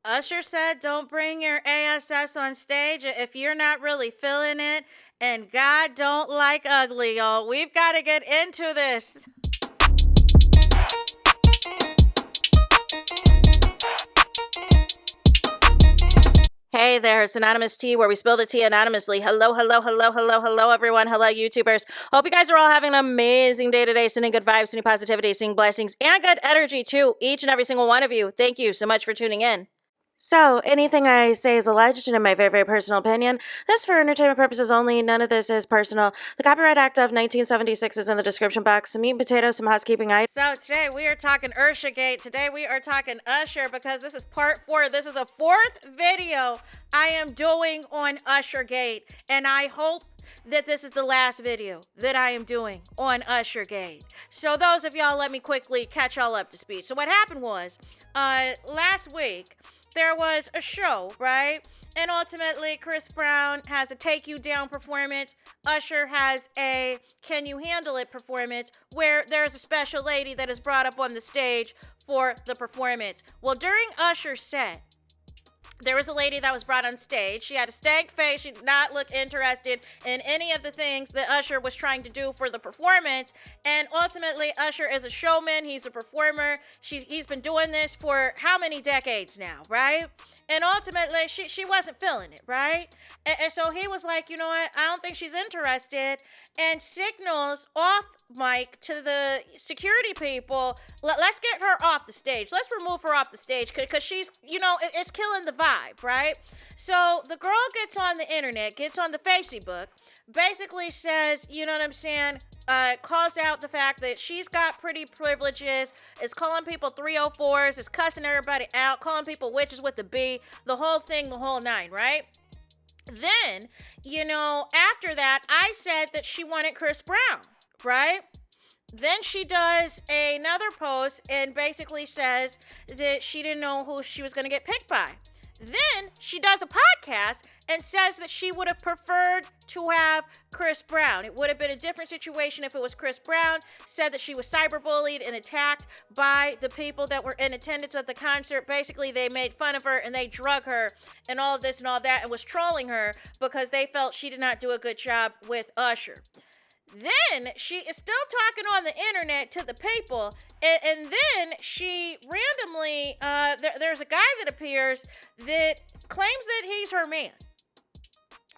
Usher said, don't bring your ASS on stage if you're not really feeling it. And God don't like ugly, y'all. We've got to get into this. Hey there, it's Anonymous Tea, where we spill the tea anonymously. Hello, hello, hello, hello, hello, everyone. Hello, YouTubers. Hope you guys are all having an amazing day today, sending good vibes, sending positivity, sending blessings, and good energy to each and every single one of you. Thank you so much for tuning in. So, anything I say is alleged and in my very, very personal opinion. This for entertainment purposes only. None of this is personal. The Copyright Act of 1976 is in the description box. Some meat and potatoes, some housekeeping items. So, today we are talking USHERGATE. Today we are talking Usher because this is part 4. This is a 4th video I am doing on USHERGATE. And I hope that this is the last video that I am doing on USHERGATE. So, those of y'all, let me quickly catch y'all up to speed. So, what happened was last week, there was a show, right? And ultimately, Chris Brown has a Take You Down performance. Usher has a Can You Handle It performance, where there's a special lady that is brought up on the stage for the performance. Well, during Usher's set, there was a lady that was brought on stage. She had a stank face. She did not look interested in any of the things that Usher was trying to do for the performance. And ultimately, Usher is a showman. He's a performer. He's been doing this for how many decades now, right? And ultimately, she wasn't feeling it, right? And so he was like, you know what? I don't think she's interested. And signals off mic to the security people, let's get her off the stage. Let's remove her off the stage because she's, it's killing the vibe, right? So the girl gets on the internet, gets on the Facebook, basically says, you know what I'm saying? Calls out the fact that she's got pretty privileges, is calling people 304s, is cussing everybody out, calling people witches with the B, the whole thing, the whole nine, right? Then, after that, I said that she wanted Chris Brown, right? Then she does another post and basically says that she didn't know who she was going to get picked by. Then she does a podcast and says that she would have preferred to have Chris Brown. It would have been a different situation if it was Chris Brown. Said that she was cyberbullied and attacked by the people that were in attendance at the concert. Basically, they made fun of her and they drug her and all of this and all that and was trolling her because they felt she did not do a good job with Usher. Then she is still talking on the internet to the people, and then she randomly, there's a guy that appears that claims that he's her man.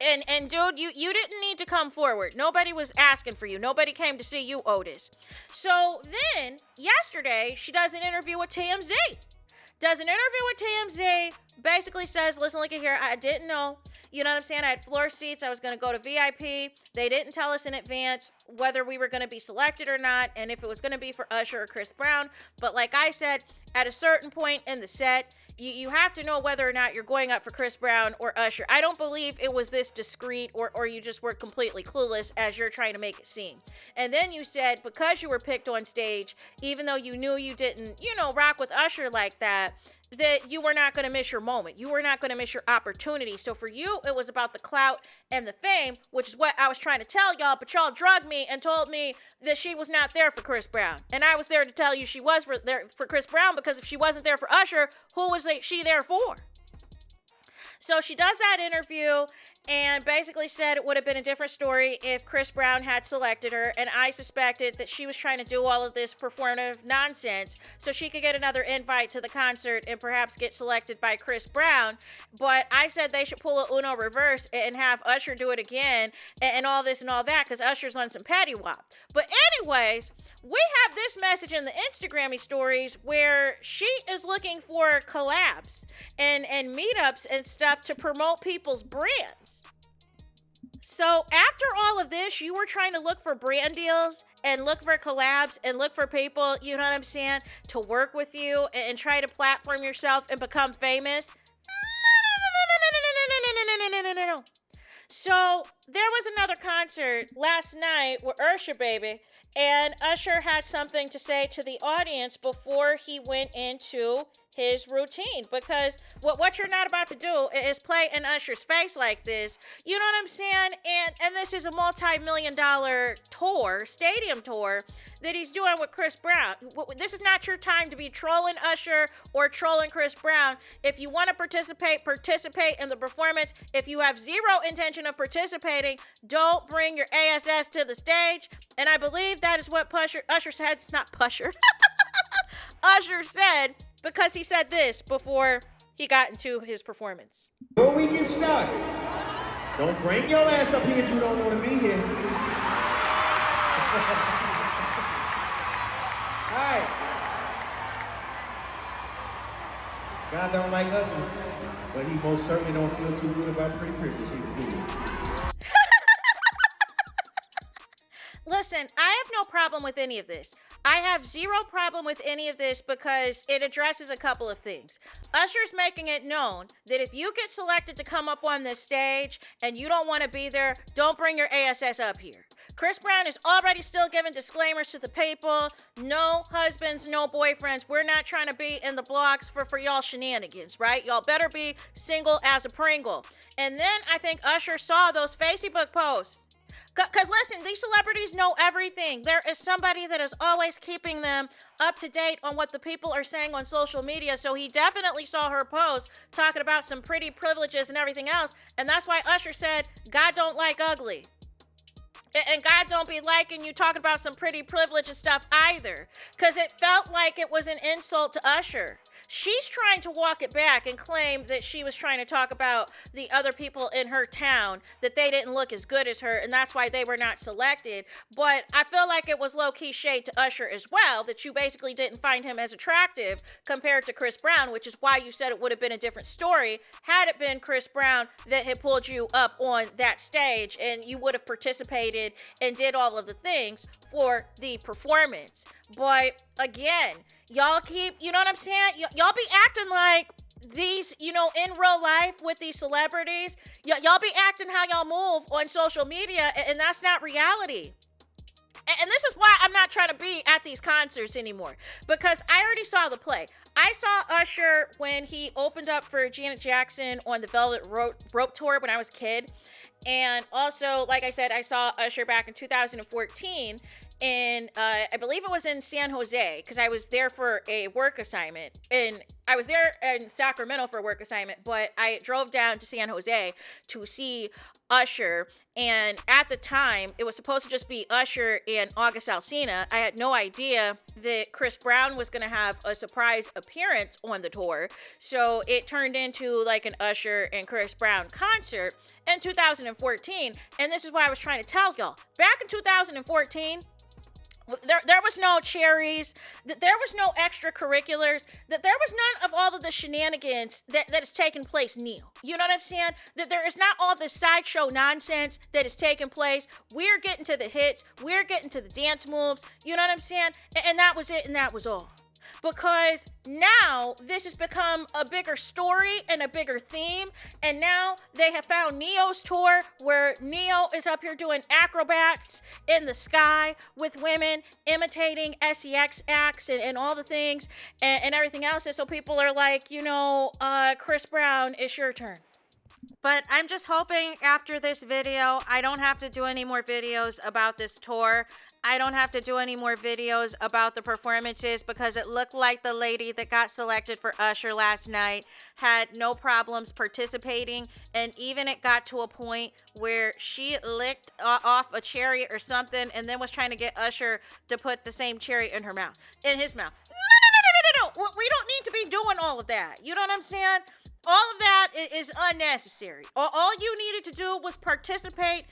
And dude, you didn't need to come forward. Nobody was asking for you. Nobody came to see you, Otis. So then, yesterday, she does an interview with TMZ. Basically says, listen, look at here, I didn't know. You know what I'm saying? I had floor seats. I was going to go to VIP. They didn't tell us in advance whether we were going to be selected or not, and if it was going to be for Usher or Chris Brown. But like I said, at a certain point in the set, you have to know whether or not you're going up for Chris Brown or Usher. I don't believe it was this discreet or you just were completely clueless as you're trying to make it seem. And then you said because you were picked on stage, even though you knew you didn't, rock with Usher like that you were not going to miss your moment. You were not going to miss your opportunity. So for you, it was about the clout and the fame, which is what I was trying to tell y'all, but y'all drugged me and told me that she was not there for Chris Brown. And I was there to tell you she was there for Chris Brown, because if she wasn't there for Usher, who was she there for? So she does that interview and basically said it would have been a different story if Chris Brown had selected her. And I suspected that she was trying to do all of this performative nonsense so she could get another invite to the concert and perhaps get selected by Chris Brown. But I said they should pull a Uno reverse and have Usher do it again and all this and all that, because Usher's on some patty wop. But anyways, we have this message in the Instagrammy stories where she is looking for collabs and meetups and stuff to promote people's brands. So after all of this, you were trying to look for brand deals and look for collabs and look for people, you know what I'm saying, to work with you and try to platform yourself and become famous. No. So there was another concert last night with Usher, baby, and Usher had something to say to the audience before he went into his routine, because what you're not about to do is play in Usher's face like this. You know what I'm saying? And this is a multi-million-dollar tour, stadium tour, that he's doing with Chris Brown. This is not your time to be trolling Usher or trolling Chris Brown. If you want to participate in the performance. If you have zero intention of participating, don't bring your ASS to the stage. And I believe that is what Usher said. Not Pusher. Usher said, because he said this before he got into his performance. Before we get started, don't bring your ass up here if you don't want to be here. All right. God don't like ugly, but he most certainly don't feel too good about pretty privilege either. Listen, I have no problem with any of this. I have zero problem with any of this because it addresses a couple of things. Usher's making it known that if you get selected to come up on this stage and you don't want to be there, don't bring your ASS up here. Chris Brown is already still giving disclaimers to the people. No husbands, no boyfriends. We're not trying to be in the blogs for y'all shenanigans, right? Y'all better be single as a Pringle. And then I think Usher saw those Facebook posts. Because listen, these celebrities know everything. There is somebody that is always keeping them up to date on what the people are saying on social media. So he definitely saw her post talking about some pretty privileges and everything else. And that's why Usher said, God don't like ugly. And God don't be liking you talking about some pretty privilege and stuff either. Because it felt like it was an insult to Usher. She's trying to walk it back and claim that she was trying to talk about the other people in her town, that they didn't look as good as her, and that's why they were not selected. But I feel like it was low-key shade to Usher as well, that you basically didn't find him as attractive compared to Chris Brown, which is why you said it would have been a different story had it been Chris Brown that had pulled you up on that stage, and you would have participated and did all of the things for the performance. But again, y'all keep, you know what I'm saying? Y'all be acting like these, you know, in real life with these celebrities. Y'all be acting how y'all move on social media, and that's not reality. And this is why I'm not trying to be at these concerts anymore, because I already saw the play. I saw Usher when he opened up for Janet Jackson on the Velvet Rope Tour when I was a kid. And also, like I said, I saw Usher back in 2014 in, I believe it was in San Jose, because I was there for a work assignment. And I was there in Sacramento for a work assignment, but I drove down to San Jose to see Usher. And at the time, it was supposed to just be Usher and August Alsina. I had no idea that Chris Brown was going to have a surprise appearance on the tour. So it turned into like an Usher and Chris Brown concert in 2014. And this is why I was trying to tell y'all. Back in 2014, there was no cherries, that there was no extracurriculars, that there was none of all of the shenanigans that is taking place now. You know what I'm saying? That there is not all this sideshow nonsense that is taking place. We're getting to the hits. We're getting to the dance moves. You know what I'm saying? And that was it, and that was all. Because now this has become a bigger story and a bigger theme. And now they have found Neo's tour, where Neo is up here doing acrobats in the sky with women, imitating SEX acts and all the things and everything else. And so people are like, you know, Chris Brown, it's your turn. But I'm just hoping after this video, I don't have to do any more videos about this tour. I don't have to do any more videos about the performances, because it looked like the lady that got selected for Usher last night had no problems participating. And even it got to a point where she licked off a cherry or something and then was trying to get Usher to put the same cherry in his mouth. No. We don't need to be doing all of that. You know what I'm saying? All of that is unnecessary. All you needed to do was participate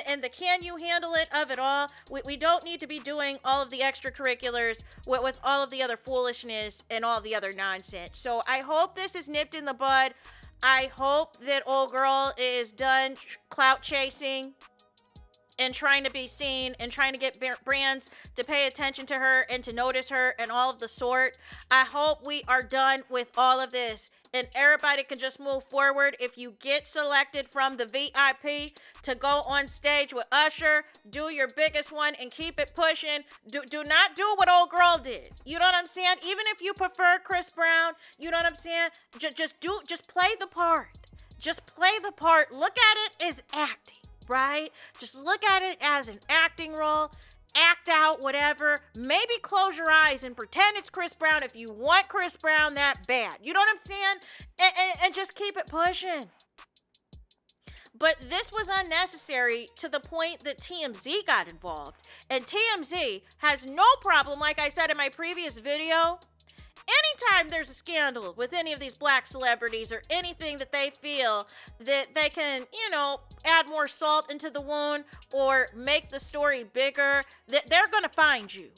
in the can you handle it of it all. We don't need to be doing all of the extracurriculars with all of the other foolishness and all the other nonsense. So I hope this is nipped in the bud. I hope that old girl is done clout chasing. and trying to be seen and trying to get brands to pay attention to her and to notice her and all of the sort. I hope we are done with all of this and everybody can just move forward. If you get selected from the VIP to go on stage with Usher, do your biggest one and keep it pushing. Do not do what old girl did. You know what I'm saying? Even if you prefer Chris Brown, you know what I'm saying? Just play the part. Just play the part. Look at it as acting, right? Just look at it as an acting role. Act out, whatever. Maybe close your eyes and pretend it's Chris Brown if you want Chris Brown that bad. You know what I'm saying? And just keep it pushing. But this was unnecessary to the point that TMZ got involved. And TMZ has no problem, like I said in my previous video, anytime there's a scandal with any of these black celebrities or anything that they feel that they can, add more salt into the wound or make the story bigger, that they're going to find you.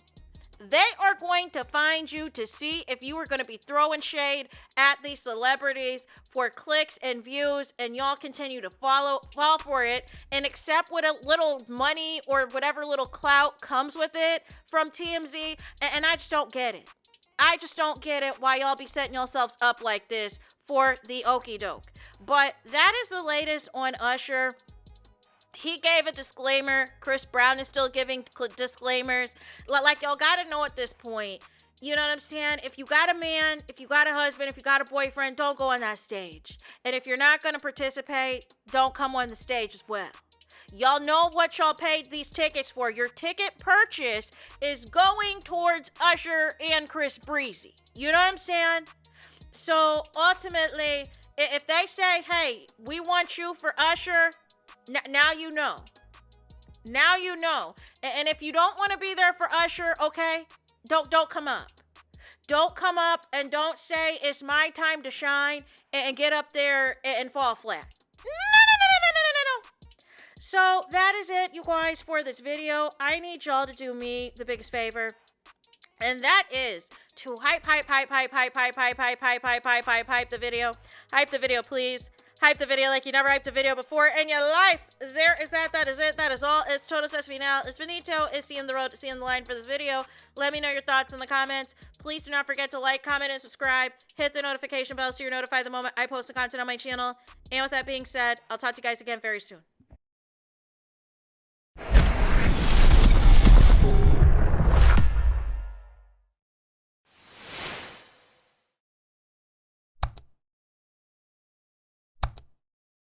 They are going to find you to see if you are going to be throwing shade at these celebrities for clicks and views, and y'all continue to fall for it and accept what a little money or whatever little clout comes with it from TMZ. And I just don't get it. I just don't get it why y'all be setting yourselves up like this for the okie doke. But that is the latest on Usher. He gave a disclaimer. Chris Brown is still giving disclaimers. Like, y'all gotta know at this point, you know what I'm saying? If you got a man, if you got a husband, if you got a boyfriend, don't go on that stage. And if you're not gonna participate, don't come on the stage as well. Y'all know what y'all paid these tickets for. Your ticket purchase is going towards Usher and Chris Breezy. You know what I'm saying? So ultimately, if they say, hey, we want you for Usher, now you know. Now you know. And if you don't want to be there for Usher, okay, don't come up. Don't come up and don't say it's my time to shine and get up there and fall flat. No. So that is it, you guys, for this video. I need y'all to do me the biggest favor. And that is to hype the video. Hype the video, please. Hype the video like you never hyped a video before in your life. There is that. That is it. That is all. It's Total Sesame now. It's Benito. It's seeing the road, seeing the line for this video. Let me know your thoughts in the comments. Please do not forget to like, comment, and subscribe. Hit the notification bell so you're notified the moment I post the content on my channel. And with that being said, I'll talk to you guys again very soon.